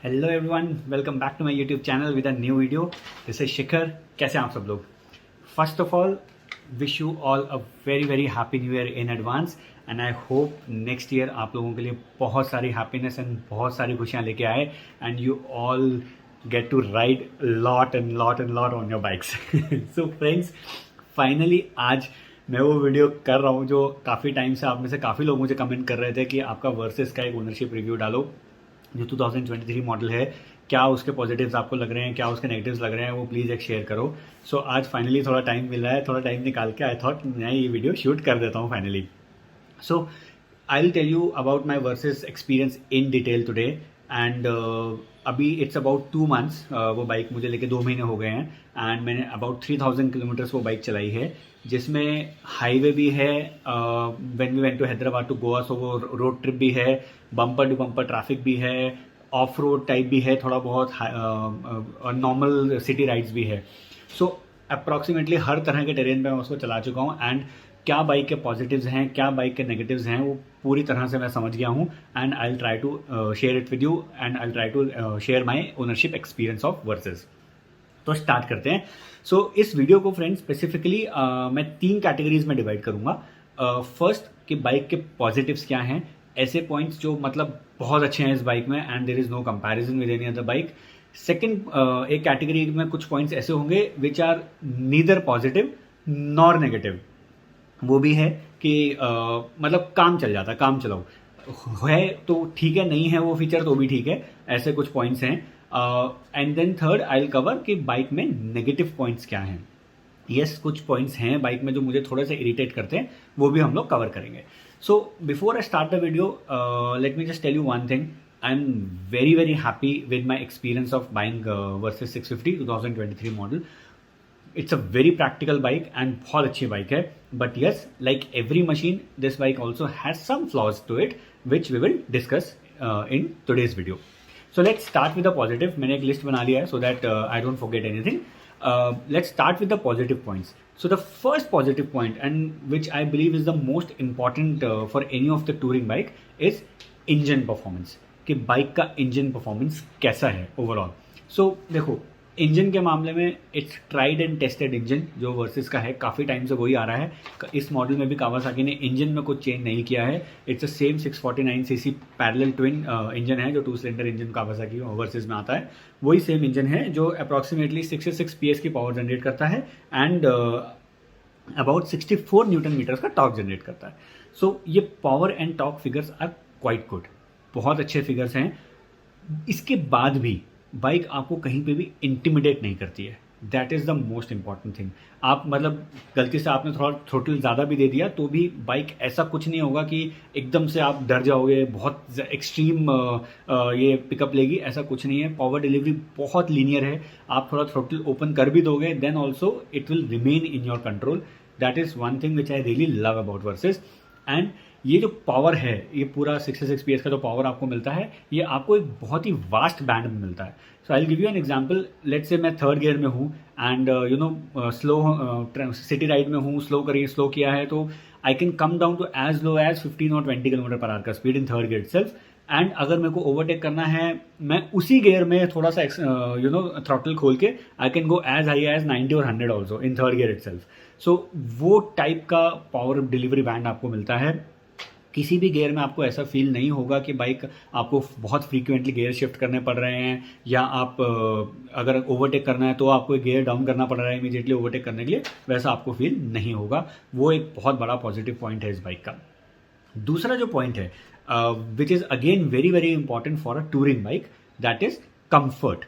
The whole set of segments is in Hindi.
Hello everyone, welcome back to my YouTube channel with a new video. This is Shikhar. कैसे हैं आप सब लोग? First of all, wish you all a very very happy new year in advance and I hope next year आप लोगों के लिए बहुत सारी हैप्पीनेस एंड बहुत सारी खुशियाँ लेके आए and you all get to ride lot and lot and lot on your bikes. So friends, finally आज मैं वो वीडियो कर रहा हूँ जो काफ़ी टाइम से आप में से काफ़ी लोग मुझे कमेंट कर रहे थे कि आपका वर्सेस का एक ओनरशिप रिव्यू डालो जो 2023 मॉडल है। क्या उसके पॉजिटिव्स आपको लग रहे हैं, क्या उसके नेगेटिव्स लग रहे हैं, वो प्लीज़ एक शेयर करो। सो आज फाइनली थोड़ा टाइम मिल रहा है, थोड़ा टाइम निकाल के आई थॉट मैं ये वीडियो शूट कर देता हूँ finally. So I will tell you about my Versys experience in detail today and अभी इट्स अबाउट 2 months। वो बाइक मुझे लेके 2 महीने हो गए हैं एंड मैंने अबाउट 3000 किलोमीटर्स वो बाइक चलाई है, जिसमें हाईवे भी है, when we went to Hyderabad to Goa, so वो रोड ट्रिप भी है, बम्पर टू बम्पर ट्रैफिक भी है, ऑफ रोड टाइप भी है, थोड़ा बहुत नॉर्मल सिटी राइड्स भी है। सो अप्रॉक्सीमेटली हर तरह के टेरेन पे मैं उसको चला चुका हूँ एंड क्या बाइक के पॉजिटिव्स हैं, क्या बाइक के नेगेटिव्स हैं, वो पूरी तरह से मैं समझ गया हूँ and I will try to share it with you and I will try to share my ownership experience of Versys. तो स्टार्ट करते हैं। सो इस वीडियो को फ्रेंड्स स्पेसिफिकली मैं 3 कैटेगरीज में डिवाइड करूंगा। फर्स्ट कि बाइक के पॉजिटिव्स क्या हैं, ऐसे पॉइंट्स जो मतलब बहुत अच्छे हैं इस बाइक में and there is no comparison with any other bike. Second, एक कैटेगरी में कुछ पॉइंट्स ऐसे होंगे which are neither positive nor negative. वो भी है कि मतलब काम चल जाता है, काम चलाओ है तो ठीक है, नहीं है वो फीचर तो भी ठीक है, ऐसे कुछ पॉइंट्स हैं। And then third I will cover कि बाइक में नेगेटिव पॉइंट्स क्या हैं। यस, कुछ पॉइंट्स हैं बाइक में जो मुझे थोड़े से इरिटेट करते हैं, वो भी हम लोग कवर करेंगे। So before I start the video, let me just tell you one thing. I am very very happy with my experience of buying Versys 650 2023 model. It's a very practical bike and बहुत अच्छी बाइक है, but yes, like every machine this bike also has some flaws to it which we will discuss in today's video. So let's start with the positive. मैंने एक लिस्ट बना लिया है so that I don't forget anything. Let's start with the positive points. So the first positive point and which I believe is the most important for any of the touring bike is engine performance, कि बाइक का इंजन परफॉर्मेंस कैसा है ओवरऑल। सो देखो, इंजन के मामले में it's tried and tested engine जो वर्सेस का है, काफ़ी टाइम से वही आ रहा है। इस मॉडल में भी कावासाकी ने इंजन में कुछ चेंज नहीं किया है। It's a same 649 CC parallel twin engine है जो 2 सिलेंडर इंजन कावासाकी वर्सेस में आता है। वही सेम इंजन है जो अप्रॉक्सीमेटली 66 PS की पावर जनरेट करता है एंड अबाउट 64 न्यूटन मीटर्स का टॉर्क जनरेट करता है। सो ये power and torque figures are quite good, बहुत अच्छे फिगर्स हैं। इसके बाद भी बाइक आपको कहीं पे भी इंटिमिडेट नहीं करती है, that is the most important thing. आप मतलब गलती से आपने थोड़ा थ्रोटल ज़्यादा भी दे दिया तो भी बाइक ऐसा कुछ नहीं होगा कि एकदम से आप डर जाओगे, बहुत एक्सट्रीम ये पिकअप लेगी, ऐसा कुछ नहीं है। पावर डिलीवरी बहुत लीनियर है, आप थोड़ा थ्रोटल ओपन कर भी दोगे then also it will remain in your control. That is one thing which I really love about Versys. And ये जो पावर है, ये पूरा 66 PS का जो पावर आपको मिलता है, ये आपको एक बहुत ही वास्ट बैंड में मिलता है। So I will give you an example. Let's say मैं 3rd गियर में हूँ and you know slow city ride में हूँ, स्लो किया है तो I can come down to as low as 15 और 20 km/h का speed in 3rd gear itself. And अगर मेरे को ओवरटेक करना है, मैं उसी गियर में थोड़ा सा यू नो थ्रॉटल खोल के I can go as high as 90 और 100 also in 3rd gear itself. So वो टाइप का पावर डिलीवरी बैंड आपको मिलता है। किसी भी गियर में आपको ऐसा फील नहीं होगा कि बाइक आपको बहुत फ्रीक्वेंटली गियर शिफ्ट करने पड़ रहे हैं, या आप अगर ओवरटेक करना है तो आपको गियर डाउन करना पड़ रहा है इमीडिएटली ओवरटेक करने के लिए, वैसा आपको फील नहीं होगा। वो एक बहुत बड़ा पॉजिटिव पॉइंट है इस बाइक का। दूसरा जो पॉइंट है which is again very very important for a touring bike, that is comfort.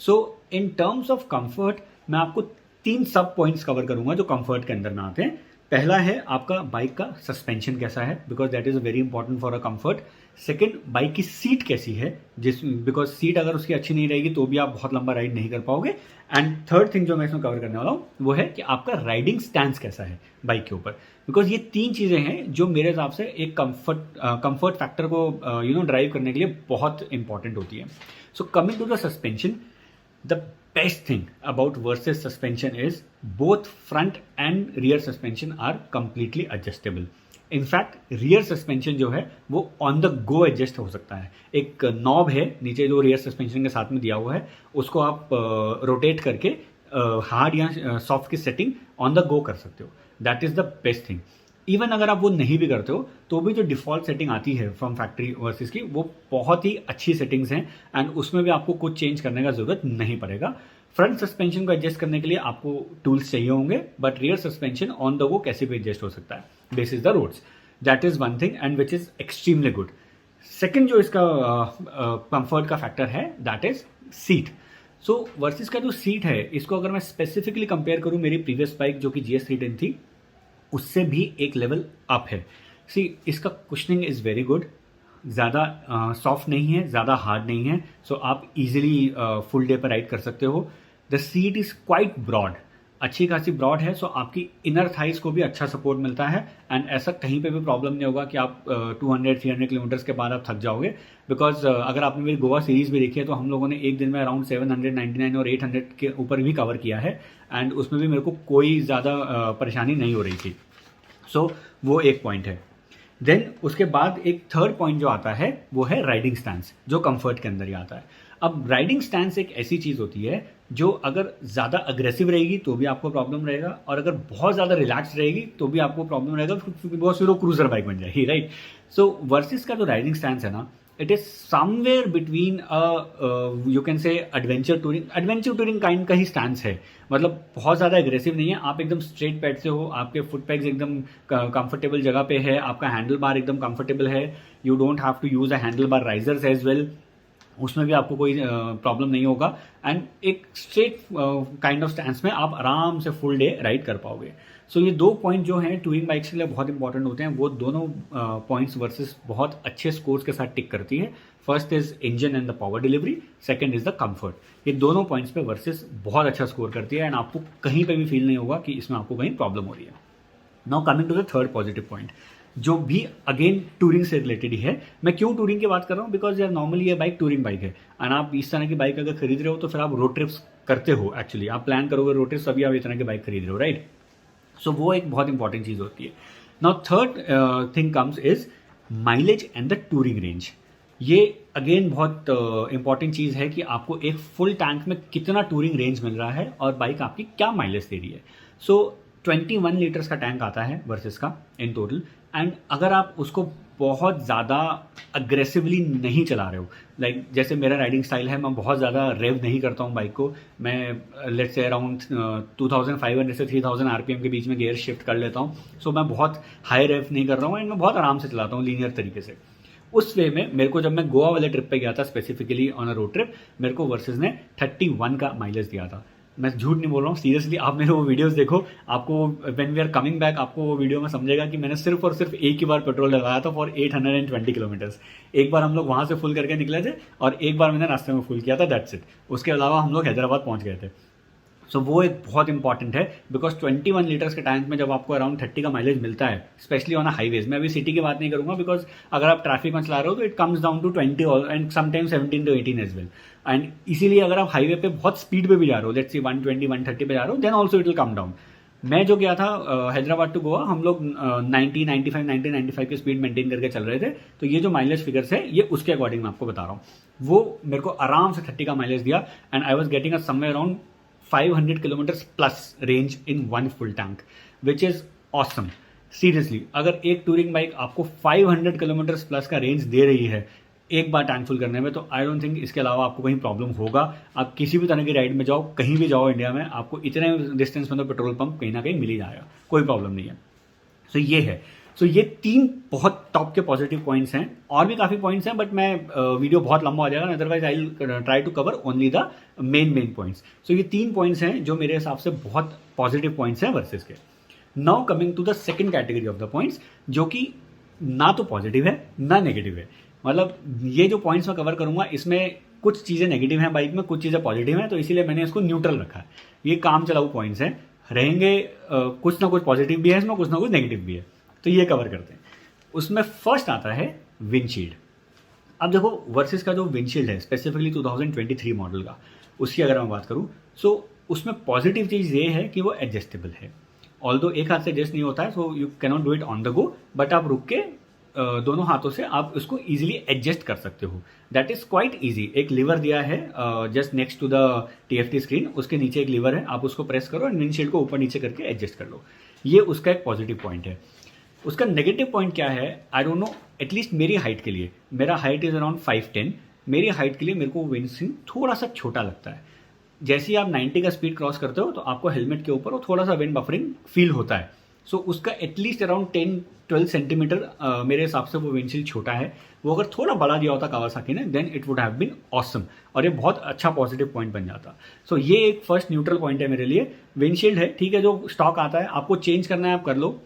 So in terms of comfort मैं आपको 3 सब पॉइंट्स कवर करूंगा जो कंफर्ट के अंदर में आते हैं। पहला है आपका बाइक का सस्पेंशन कैसा है, because that is very important for a comfort. Second, bike की सीट कैसी है, बिकॉज सीट अगर उसकी अच्छी नहीं रहेगी तो भी आप बहुत लंबा राइड नहीं कर पाओगे। एंड थर्ड थिंग जो मैं इसमें कवर करने वाला हूँ वो है कि आपका राइडिंग स्टैंस कैसा है बाइक के ऊपर, बिकॉज ये 3 चीज़ें हैं जो मेरे हिसाब से एक कंफर्ट फैक्टर को यू नो ड्राइव करने के लिए बहुत इंपॉर्टेंट होती है। So coming to the suspension, the best thing about Versys suspension is both front and rear suspension are completely adjustable. In fact rear suspension जो है वो ऑन द गो एडजस्ट हो सकता है. एक नॉब है नीचे जो रियर सस्पेंशन के साथ में दिया हुआ है, उसको आप रोटेट करके हार्ड या सॉफ्ट की सेटिंग ऑन द गो कर सकते हो. That is the best thing. Even अगर आप वो नहीं भी करते हो तो भी जो डिफॉल्ट सेटिंग आती है फ्रॉम फैक्ट्री वर्सेस की, वो बहुत ही अच्छी सेटिंग्स हैं एंड उसमें भी आपको कुछ चेंज करने का जरूरत नहीं पड़ेगा. फ्रंट सस्पेंशन को एडजस्ट करने के लिए आपको टूल्स चाहिए होंगे, but rear suspension on the go कैसे भी एडजस्ट हो सकता है basis the roads. That is one thing and which is extremely good. Second जो इसका कंफर्ट का फैक्टर है that is seat. So Versys का जो सीट है, इसको अगर मैं स्पेसिफिकली कंपेयर करूं मेरी प्रीवियस बाइक जो कि GS310 थी, उससे भी एक लेवल अप है. सी, इसका कुशनिंग इज़ वेरी गुड. ज़्यादा सॉफ्ट नहीं है, ज़्यादा हार्ड नहीं है. सो आप इजीली फुल डे पर राइड कर सकते हो. The seat is quite broad, अच्छी खासी ब्रॉड है. सो आपकी इनर थाइस को भी अच्छा सपोर्ट मिलता है एंड ऐसा कहीं पे भी प्रॉब्लम नहीं होगा कि आप 200-300 किलोमीटर्स के बाद आप थक जाओगे. बिकॉज अगर आपने मेरी गोवा सीरीज़ भी देखी है तो हम लोगों ने एक दिन में अराउंड 799 और 800 के ऊपर भी कवर किया है एंड उसमें भी मेरे को कोई ज़्यादा परेशानी नहीं हो रही थी. सो वो एक पॉइंट है. देन उसके बाद एक थर्ड पॉइंट जो आता है वो है राइडिंग स्टैंस, जो कंफर्ट के अंदर ही आता है. अब राइडिंग स्टैंस एक ऐसी चीज़ होती है जो अगर ज़्यादा अग्रेसिव रहेगी तो भी आपको प्रॉब्लम रहेगा, और अगर बहुत ज़्यादा रिलैक्स रहेगी तो भी आपको प्रॉब्लम रहेगा, बिकॉज फिर वो क्रूजर बाइक बन जाएगी, राइट. सो वर्सेस का जो राइडिंग स्टैंस है ना, it is somewhere between you can say adventure touring kind का ही स्टैंस है. मतलब बहुत ज़्यादा एग्रेसिव नहीं है, आप एकदम स्ट्रेट पैड से हो, आपके फुट पैग्स एकदम कंफर्टेबल जगह पे है, आपका हैंडल बार एकदम कंफर्टेबल है. You don't have to use a handle bar risers as well, उसमें भी आपको कोई प्रॉब्लम नहीं होगा. एंड एक स्ट्रेट काइंड ऑफ स्टैंस में आप आराम से फुल डे राइड कर पाओगे. सो ये दो पॉइंट जो हैं टूरिंग बाइक्स के लिए बहुत इंपॉर्टेंट होते हैं. वो दोनों पॉइंट्स वर्सेस बहुत अच्छे स्कोर्स के साथ टिक करती है. First is engine and the power delivery, second is the comfort. ये दोनों पॉइंट्स पे वर्सेस बहुत अच्छा स्कोर करती है एंड आपको कहीं पे भी फील नहीं होगा कि इसमें आपको कहीं प्रॉब्लम हो रही है. Now coming to the third positive point, जो भी अगेन टूरिंग से रिलेटेड ही है. मैं क्यों टूरिंग की बात कर रहा हूँ, बिकॉज यार नॉर्मली ये बाइक टूरिंग बाइक है एंड आप इस तरह की बाइक अगर खरीद रहे हो तो फिर आप रोड ट्रिप्स करते हो. एक्चुअली आप प्लान करोगे रोड ट्रिप्स, तभी आप इस तरह की बाइक खरीद रहे हो, राइट. सो वो एक बहुत इंपॉर्टेंट चीज़ होती है. Now third thing comes is mileage and the touring range. ये अगेन बहुत इंपॉर्टेंट चीज़ है कि आपको एक फुल टैंक में कितना टूरिंग रेंज मिल रहा है और बाइक आपकी क्या माइलेज दे रही है. सो 21 लीटर्स का टैंक आता है वर्सेस का इन टोटल. एंड अगर आप उसको बहुत ज़्यादा अग्रेसिवली नहीं चला रहे हो, लाइक जैसे मेरा राइडिंग स्टाइल है, मैं बहुत ज़्यादा रेव नहीं करता हूँ बाइक को. मैं लेट्स से अराउंड 2500 से 3000 RPM के बीच में गियर शिफ्ट कर लेता हूँ. सो मैं बहुत हाई रेव नहीं कर रहा हूँ एंड मैं बहुत आराम से चलाता हूँ लीनियर तरीके से. उस वे में मेरे को जब मैं गोवा वाले ट्रिप पे गया था specifically on a road trip, मेरे को वर्सेस ने 31 का माइलेज दिया था. मैं झूठ नहीं बोल रहा हूँ, सीरियसली आप मेरे वो वीडियोस देखो, आपको when we are coming back आपको वो वीडियो में समझेगा कि मैंने सिर्फ और सिर्फ एक ही बार पेट्रोल डलवाया था फॉर 820 किलोमीटर्स. एक बार हम लोग वहाँ से फुल करके निकले थे और एक बार मैंने रास्ते में फुल किया था, दैट्स इट. उसके अलावा हम लोग हैदराबाद पहुँच गए थे. सो वो एक बहुत इंपॉर्टेंट है, बिकॉज 21 लीटर्स के टैंक में जब आपको अराउंड 30 का माइलेज मिलता है, स्पेशली ऑन अ हाईवेज. मैं अभी सिटी की बात नहीं करूंगा, बिकॉज अगर आप ट्रैफिक में चला रहे हो तो it comes down to 20 and sometimes 17 to 18 as well. एंड इसीलिए अगर आप हाईवे पे बहुत स्पीड पे भी जा रहे हो, लेट्स सी 120-130 पे जा रहे हो, then also it will come down. मैं जो गया था हैदराबाद टू गोवा, हम लोग 90-95 की स्पीड मेंटेन करके चल रहे थे. तो ये जो माइलेज फिगर्स है ये उसके अकॉर्डिंग मैं आपको बता रहा हूँ. वो मेरे को आराम से 30 का माइलेज दिया and I was getting a somewhere around 500 kilometers plus range in one full tank, which is awesome. Seriously अगर एक टूरिंग बाइक आपको 500 किलोमीटर्स प्लस का रेंज दे रही है एक बार टैंक फुल करने में, तो आई डोंट थिंक इसके अलावा आपको कहीं प्रॉब्लम होगा. आप किसी भी तरह की राइड में जाओ, कहीं भी जाओ इंडिया में, आपको इतने डिस्टेंस में तो पेट्रोल पंप कहीं ना कहीं मिल ही जाएगा, कोई प्रॉब्लम नहीं है. सो ये है. सो ये 3 बहुत टॉप के पॉजिटिव पॉइंट्स हैं. और भी काफ़ी पॉइंट्स हैं बट मैं वीडियो बहुत लंबा हो जाएगा, otherwise I will try to cover only the main points. So ये 3 पॉइंट्स हैं जो मेरे हिसाब से बहुत पॉजिटिव पॉइंट्स हैं वर्सेस के. Now coming to the second category of the points, जो कि ना तो पॉजिटिव है ना नेगेटिव है. मतलब ये जो पॉइंट्स मैं कवर करूंगा इसमें कुछ चीज़ें नेगेटिव हैं बाइक में, कुछ चीज़ें पॉजिटिव हैं, तो इसीलिए मैंने इसको न्यूट्रल रखा है. ये काम चलाऊ पॉइंट्स हैं, रहेंगे कुछ ना कुछ पॉजिटिव भी है इसमें, कुछ ना कुछ नेगेटिव भी है. तो ये कवर करते हैं. उसमें फर्स्ट आता है विंडशील्ड. अब देखो वर्सेस का जो विंडशील्ड है स्पेसिफिकली 2023 मॉडल का, उसकी अगर मैं बात करूं सो उसमें पॉजिटिव चीज़ ये है कि वो एडजस्टेबल है। ऑल्दो एक हाथ से एडजस्ट नहीं होता है, so you cannot do it on the go, but आप रुक के दोनों हाथों से आप उसको इजीली एडजस्ट कर सकते हो। That is quite easy. एक लीवर दिया है just next to the TFT screen, उसके नीचे एक लीवर है, आप उसको प्रेस करो एंड विंडशील्ड को ऊपर नीचे करके एडजस्ट कर लो। ये उसका एक पॉजिटिव पॉइंट है। उसका नेगेटिव पॉइंट क्या है, आई डोंट नो, एटलीस्ट मेरी हाइट के लिए, मेरा हाइट इज अराउंड 5'10", मेरी हाइट के लिए मेरे को विंडशील्ड थोड़ा सा छोटा लगता है। जैसे ही आप 90 का स्पीड क्रॉस करते हो तो आपको हेलमेट के ऊपर वो थोड़ा सा विंड बफरिंग फील होता है। सो उसका एटलीस्ट अराउंड 10-12 सेंटीमीटर मेरे हिसाब से वो विंडशील्ड छोटा है। वो अगर थोड़ा बड़ा दिया होता कावासाकी ने, then it would have been awesome, और ये बहुत अच्छा पॉजिटिव पॉइंट बन जाता। सो ये एक फर्स्ट न्यूट्रल पॉइंट है मेरे लिए। विंडशील्ड है ठीक है, जो स्टॉक आता है आपको चेंज करना है आप कर लो,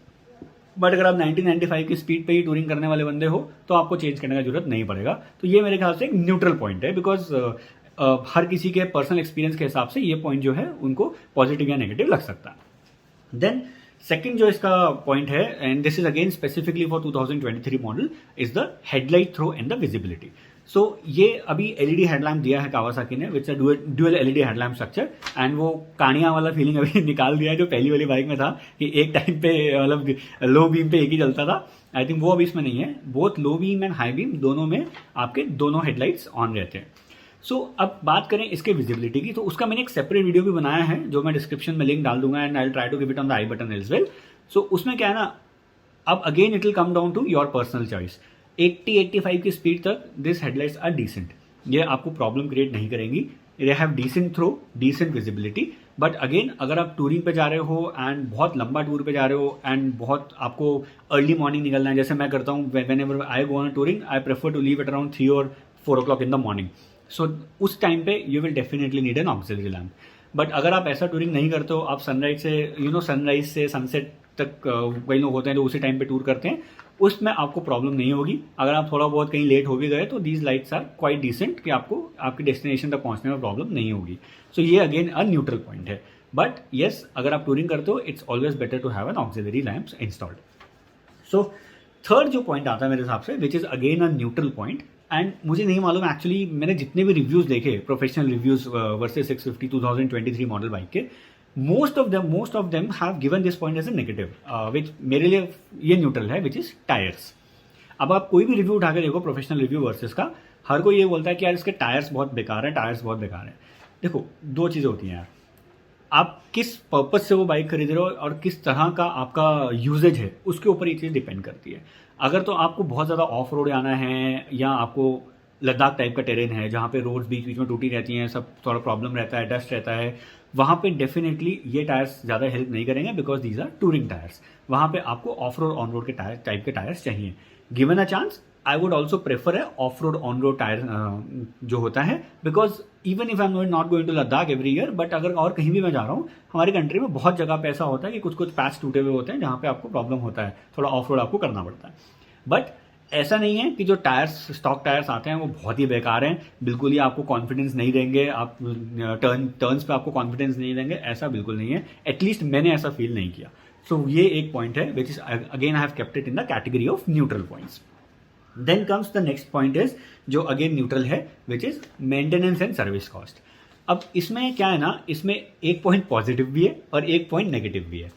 बट अगर आप 90-95 की स्पीड पे ही टूरिंग करने वाले बंदे हो तो आपको चेंज करने का जरूरत नहीं पड़ेगा। तो ये मेरे ख्याल से एक न्यूट्रल पॉइंट है, बिकॉज हर किसी के पर्सनल एक्सपीरियंस के हिसाब से ये पॉइंट जो है उनको पॉजिटिव या नेगेटिव लग सकता है। देन सेकंड जो इसका पॉइंट है, and this is again specifically for 2023 model, is the headlight throw and the visibility. So ये अभी एलईडी हेडलैम्प दिया है कावासाकी ने, which dual LED headlamp structure, and वो कानिया वाला फीलिंग अभी निकाल दिया है जो पहली वाली बाइक में था कि एक टाइम पे मतलब लो बीम पे एक ही चलता था। आई थिंक वो अभी इसमें नहीं है। Both low beam and high beam दोनों में आपके दोनों हेडलाइट्स ऑन रहते हैं। सो अब बात करें इसके विजिबिलिटी की, तो उसका मैंने एक सेपरेट वीडियो भी बनाया है जो मैं डिस्क्रिप्शन में लिंक डाल दूंगा, and I will try to give it on the I button as well. So उसमें क्या है ना, अब again it will come down to your personal choice. 80-85 की स्पीड तक दिस हेडलाइट्स आर डिसेंट, ये आपको प्रॉब्लम क्रिएट नहीं करेंगी। They have decent throw, decent visibility. But again अगर आप टूरिंग पे जा रहे हो एंड बहुत लंबा टूर पे जा रहे हो एंड बहुत आपको अर्ली मॉर्निंग निकलना है, जैसे मैं करता हूँ, whenever I go on touring I prefer to leave at around 3 और 4 o'clock इन द मॉर्निंग। सो उस टाइम पे you will definitely need an auxiliary lamp. But अगर आप ऐसा टूरिंग नहीं करते हो, आप सनराइज से सनराइज से सनसेट तक कई लोग होते हैं जो उसी टाइम पे टूर करते हैं, उसमें आपको प्रॉब्लम नहीं होगी। अगर आप थोड़ा बहुत कहीं लेट हो भी गए तो these lights are quite decent कि आपको आपकी डेस्टिनेशन तक पहुंचने में प्रॉब्लम नहीं होगी। सो ये अगेन अ न्यूट्रल पॉइंट है। बट येस, अगर आप टूरिंग करते हो it's always better to have an auxiliary lamps installed. So third जो पॉइंट आता है मेरे हिसाब से, which is again a neutral point, and मुझे नहीं मालूम एक्चुअली, मैंने जितने भी रिव्यूज देखे professional reviews Versys 650 2023 model bike के, most of them have given this point as a negative, which मेरे लिए ये न्यूट्रल है, which is टायर्स। अब आप कोई भी रिव्यू उठा के देखो प्रोफेशनल रिव्यू वर्सेस का, हर कोई ये बोलता है कि यार इसके टायर्स बहुत बेकार है, टायर्स बहुत बेकार है। देखो दो चीज़ें होती हैं यार, आप किस पर्पज से वो बाइक खरीद रहे हो और किस तरह का आपका यूजेज है उसके ऊपर ये चीज़ डिपेंड करती है। अगर तो आपको बहुत ज़्यादा ऑफ रोड आना है, या आपको लद्दाख टाइप का टेरेन है जहाँ पे रोड्स बीच बीच में टूटी रहती हैं, सब थोड़ा प्रॉब्लम रहता है, डस्ट रहता है, वहाँ पे डेफिनेटली ये टायर्स ज़्यादा हेल्प नहीं करेंगे, because these are touring tyres. वहाँ पे आपको ऑफ रोड ऑन रोड के टाइप के टायर्स चाहिए। Given a chance I would also prefer है off road on road tyre जो होता है, because even if I am not going to Ladakh every year, but अगर और कहीं भी मैं जा रहा हूँ, हमारी कंट्री में बहुत जगह पे ऐसा होता है कि कुछ कुछ पैच टूटे हुए होते हैं जहाँ पे आपको प्रॉब्लम होता है, थोड़ा ऑफ रोड आपको करना पड़ता है। बट ऐसा नहीं है कि जो टायर्स स्टॉक टायर्स आते हैं वो बहुत ही बेकार हैं, बिल्कुल ही आपको कॉन्फिडेंस नहीं देंगे, आप टर्न्स पे आपको कॉन्फिडेंस नहीं देंगे, ऐसा बिल्कुल नहीं है। एटलीस्ट मैंने ऐसा फील नहीं किया। सो ये एक पॉइंट है which is again I have kept it in the category of neutral points. Then comes the next point is जो अगेन न्यूट्रल है, which is maintenance and service cost. अब इसमें क्या है ना, इसमें एक पॉइंट पॉजिटिव भी है और एक पॉइंट नेगेटिव भी है।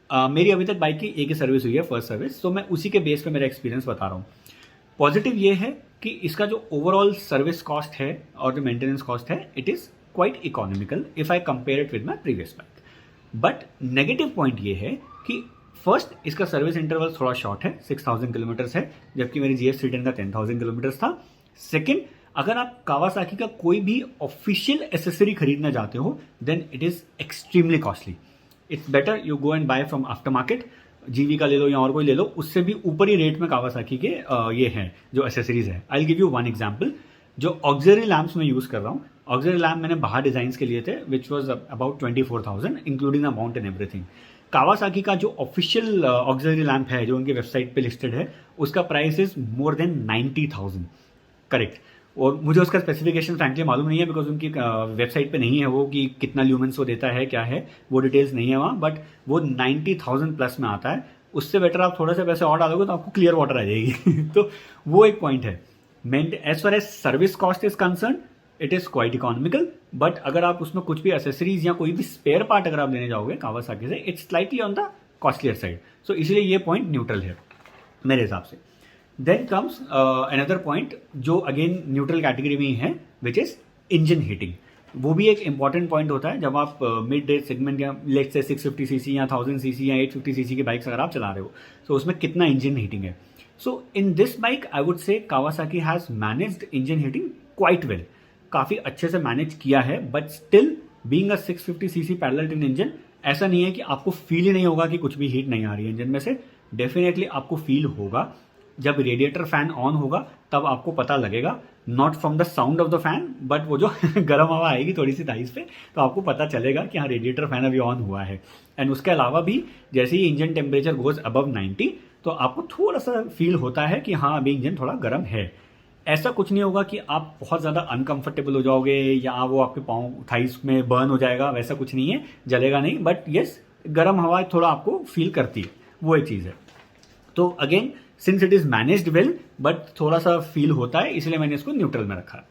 मेरी अभी तक बाइक की एक ही सर्विस हुई है, फर्स्ट सर्विस, तो मैं उसी के बेस पे मेरा एक्सपीरियंस बता रहा हूँ। पॉजिटिव ये है कि इसका जो ओवरऑल सर्विस कॉस्ट है और जो मेंटेनेंस कॉस्ट है, it is quite economical if I compare it with my previous bike. But negative point ये है कि फर्स्ट, इसका सर्विस इंटरवल थोड़ा शॉर्ट है, 6000 किलोमीटर्स है, जबकि मेरी GS310 का 10,000 किलोमीटर्स था। सेकेंड, अगर आप कावासाकी का कोई भी ऑफिशियल एसेसरी खरीदना चाहते हो, then it is extremely costly. It's better you go and buy from after market, GV का ले लो या और कोई ले लो, उससे भी ऊपर ही रेट में कावासाकी के ये हैं जो एसेसरीज है। आई will give you one example. जो ऑक्सिलरी लैम्प्स मैं यूज़ कर रहा हूँ, ऑक्सिलरी लैम्प मैंने बाहर डिजाइन्स के लिए थे, which was about 24,000 including the mount and everything. Kawasaki का जो ऑफिशियल ऑक्सिलरी लैम्प है जो उनकी वेबसाइट पे लिस्टेड है, उसका price is more than 90,000, correct. और मुझे उसका स्पेसिफिकेशन फ्रैंकली मालूम नहीं है, बिकॉज उनकी वेबसाइट पे नहीं है वो कि कितना ल्यूमेंस वो देता है, क्या है वो डिटेल्स नहीं है वहाँ, बट वो 90,000 प्लस में आता है। उससे बेटर आप थोड़े से पैसे और डालोगे तो आपको क्लियर वाटर आ जाएगी तो वो एक पॉइंट है। As far as service cost is concern, it is quite economical, but अगर आप उसमें कुछ भी एसेसरीज या कोई भी स्पेयर पार्ट अगर आप लेने जाओगे कावासाकी से, it's slightly on the costlier side. So इसलिए ये पॉइंट न्यूट्रल है मेरे हिसाब से. देन कम्स अनदर पॉइंट जो अगेन न्यूट्रल कैटेगरी में ही है, विच इज इंजन हीटिंग. वो भी एक इंपॉर्टेंट पॉइंट होता है जब आप मिड रेंज सेगमेंट या लेट्स से 650 सीसी या 1000 सीसी या 850 सीसी की बाइक्स अगर आप चला रहे हो, तो उसमें कितना इंजन हीटिंग है. So in this bike I would say Kawasaki has managed engine heating quite well. काफ़ी अच्छे से मैनेज किया है, but still being a 650 cc parallel twin engine, ऐसा नहीं है कि आपको फील ही नहीं होगा कि कुछ भी हीट नहीं आ रही है इंजन में से. डेफिनेटली आपको फील होगा. जब रेडिएटर फैन ऑन होगा तब आपको पता लगेगा, not from the sound of the fan, but वो जो गर्म हवा आएगी थोड़ी सी थाइस पे, तो आपको पता चलेगा कि हाँ रेडिएटर फैन अभी ऑन हुआ है. एंड उसके अलावा भी जैसे ही इंजन टेम्परेचर गोज अबव 90, तो आपको थोड़ा सा फील होता है कि हाँ अभी इंजन थोड़ा गर्म है. ऐसा कुछ नहीं होगा कि आप बहुत ज़्यादा अनकंफर्टेबल हो जाओगे या वो आपके पाँव थाइस में बर्न हो जाएगा, वैसा कुछ नहीं है, जलेगा नहीं, बट येस गर्म हवा थोड़ा आपको फील करती है, वो एक चीज़ है. तो again since it is managed well, but थोड़ा सा फील होता है, इसलिए मैंने इसको न्यूट्रल में रखा.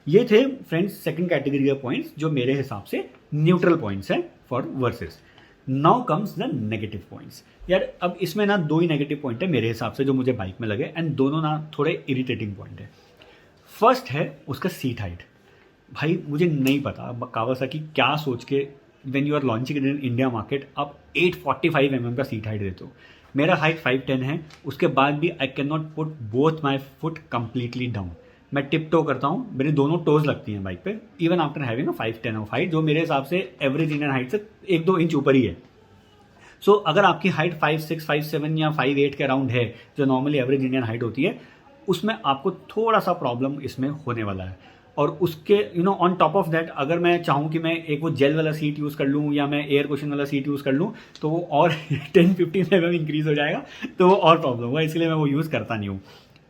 ये थे फ्रेंड्स सेकंड कैटेगरी के पॉइंट्स जो मेरे हिसाब से न्यूट्रल पॉइंट्स हैं for versus. Now comes the negative points. यार अब इसमें ना दो ही नेगेटिव पॉइंट है मेरे हिसाब से जो मुझे बाइक में लगे, एंड दोनों ना थोड़े इरिटेटिंग पॉइंट है. फर्स्ट है उसका सीट हाइट. भाई मुझे नहीं पता कावासाकी क्या सोच के when you are launching in India market आप 845 mm का सीट हाइट देते हो. मेरा हाइट 5'10" है, उसके बाद भी I can not put both my foot completely down. मैं टिप टो करता हूँ, मेरी दोनों टोज लगती हैं बाइक पे, even after having 5'10" of height, जो मेरे हिसाब से एवरेज इंडियन हाइट से 1-2 इंच ऊपर ही है. सो अगर आपकी हाइट 5'6", 5'7" या 5'8" के अराउंड है, जो नॉर्मली एवरेज इंडियन हाइट होती है, उसमें आपको थोड़ा सा प्रॉब्लम इसमें होने वाला है. और उसके ऑन टॉप ऑफ दैट अगर मैं चाहूँ कि मैं एक वो जेल वाला सीट यूज़ कर लूँ या मैं एयर कुशन वाला सीट यूज़ कर लूँ, तो वो और 10-15 mm इंक्रीज हो जाएगा, तो वो और प्रॉब्लम होगा, इसलिए मैं वो यूज़ करता नहीं हूँ.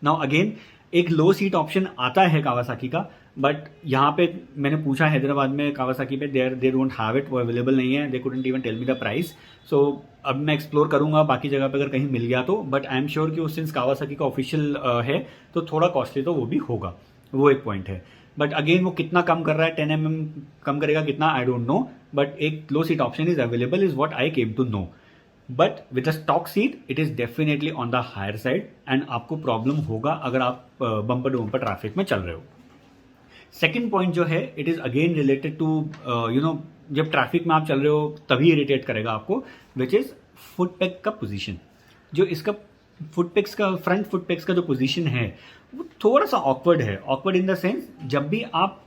नाउ अगेन एक लो सीट ऑप्शन आता है कावासाकी का, बट यहाँ पे मैंने पूछा हैदराबाद में कावासाकी पे, दे डोंट हैव इट, वो अवेलेबल नहीं है. They couldn't even tell me the price. So अब मैं एक्सप्लोर करूँगा बाकी जगह पे अगर कहीं मिल गया तो, बट आई एम श्योर कि उस सिंस कावासाकी का ऑफिशियल है तो थोड़ा कॉस्टली तो वो भी होगा. वो एक पॉइंट है. बट अगेन वो कितना कम कर रहा है, 10 mm कम करेगा कितना, आई डोंट नो, बट एक low seat option is available is what I came to know. But with the stock seat it is definitely on the higher side, and आपको प्रॉब्लम होगा अगर आप बम्पर टू बम्पर ट्रैफिक में चल रहे हो. सेकेंड पॉइंट जो है it is again related to जब ट्रैफिक में आप चल रहे हो तभी इरिटेट करेगा आपको, विच इज़ फुट पैक का पोजीशन. जो इसका फुटपेक्स का फ्रंट फुटपेक्स का जो पोजीशन है वो थोड़ा सा ऑकवर्ड है. ऑकवर्ड इन द सेंस जब भी आप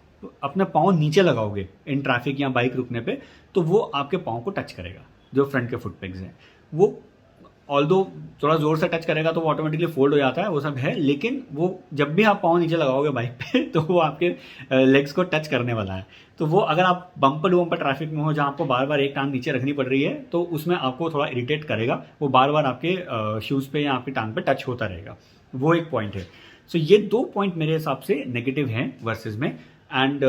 अपना पाँव नीचे लगाओगे इन ट्रैफिक या बाइक रुकने पे, तो वो आपके पाँव को टच करेगा. जो फ्रंट के फुटपेक्स हैं वो ऑल्दो थोड़ा ज़ोर से टच करेगा तो वो ऑटोमेटिकली फोल्ड हो जाता है, वो सब है, लेकिन वो जब भी आप पाँव नीचे लगाओगे बाइक पे तो वो आपके लेग्स को टच करने वाला है. तो वो अगर आप बम्पर टू बम्पर ट्रैफिक में हो जहाँ आपको बार बार एक टांग नीचे रखनी पड़ रही है, तो उसमें आपको थोड़ा इरिटेट करेगा, वो बार बार आपके शूज़ पे या आपकी टांग पे टच होता रहेगा. वो एक पॉइंट है. सो ये दो पॉइंट मेरे हिसाब से नेगेटिव हैं वर्सेस में. एंड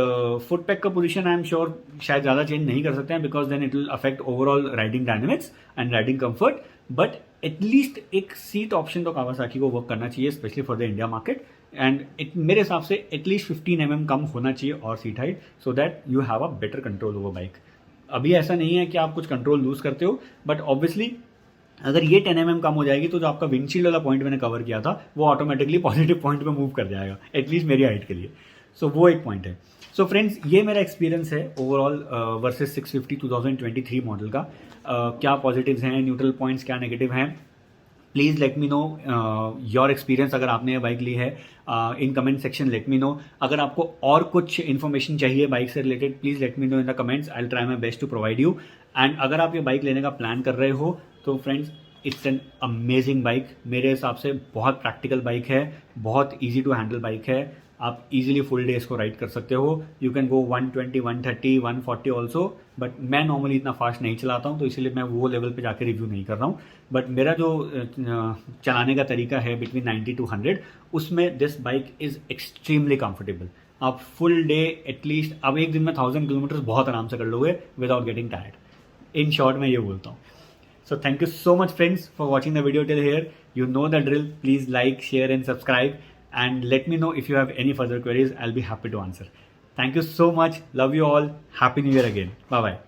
फुट पैक का पोजीशन आई एम श्योर शायद ज़्यादा चेंज नहीं कर सकते हैं, because then it will affect overall riding dynamics and riding comfort. But at least एक सीट ऑप्शन तो कावासाकी को वर्क करना चाहिए, specially for the India market. And मेरे हिसाब से एटलीस्ट 15 mm कम होना चाहिए और seat height, so that you have a better control over bike. अभी ऐसा नहीं है कि आप कुछ कंट्रोल लूज करते हो, बट ऑब्वियसली अगर ये 10 mm कम हो जाएगी तो जो आपका विंडशील्ड वाला पॉइंट मैंने कवर किया था वो ऑटोमेटिकली पॉजिटिव पॉइंट पे मूव कर जाएगा, एटलीस्ट मेरी हाइट के लिए. सो वो एक पॉइंट है. सो फ्रेंड्स ये मेरा एक्सपीरियंस है ओवरऑल वर्सेस 650 2023 मॉडल का. क्या पॉजिटिव्स हैं, न्यूट्रल पॉइंट्स क्या नेगेटिव हैं, please let me know your experience. अगर आपने ये बाइक ली है in comment section let me know. अगर आपको और कुछ इन्फॉर्मेशन चाहिए बाइक से related, please let me know in the comments. I will try my best to provide you. And अगर आप ये बाइक लेने का प्लान कर रहे हो तो friends it's an amazing bike. मेरे हिसाब से बहुत प्रैक्टिकल बाइक है, बहुत ईजी टू हैंडल बाइक है. आप इजीली फुल डे इसको राइड कर सकते हो. You can go 120, 130, 140 also, but मैं नॉर्मली इतना फास्ट नहीं चलाता हूँ, तो इसलिए मैं वो लेवल पे जाके रिव्यू नहीं कर रहा हूँ. बट मेरा जो चलाने का तरीका है बिटवीन 90 to 100, उसमें this bike is extremely comfortable. आप फुल डे एटलीस्ट अब एक दिन में 1000 किलोमीटर बहुत आराम से कर लोगे without getting tired. In short मैं ये बोलता हूँ. So thank you so much friends for watching the video till here. You know the drill. Please like, share and subscribe, and let me know if you have any further queries. I'll be happy to answer. Thank you so much. Love you all. Happy New Year again. Bye bye.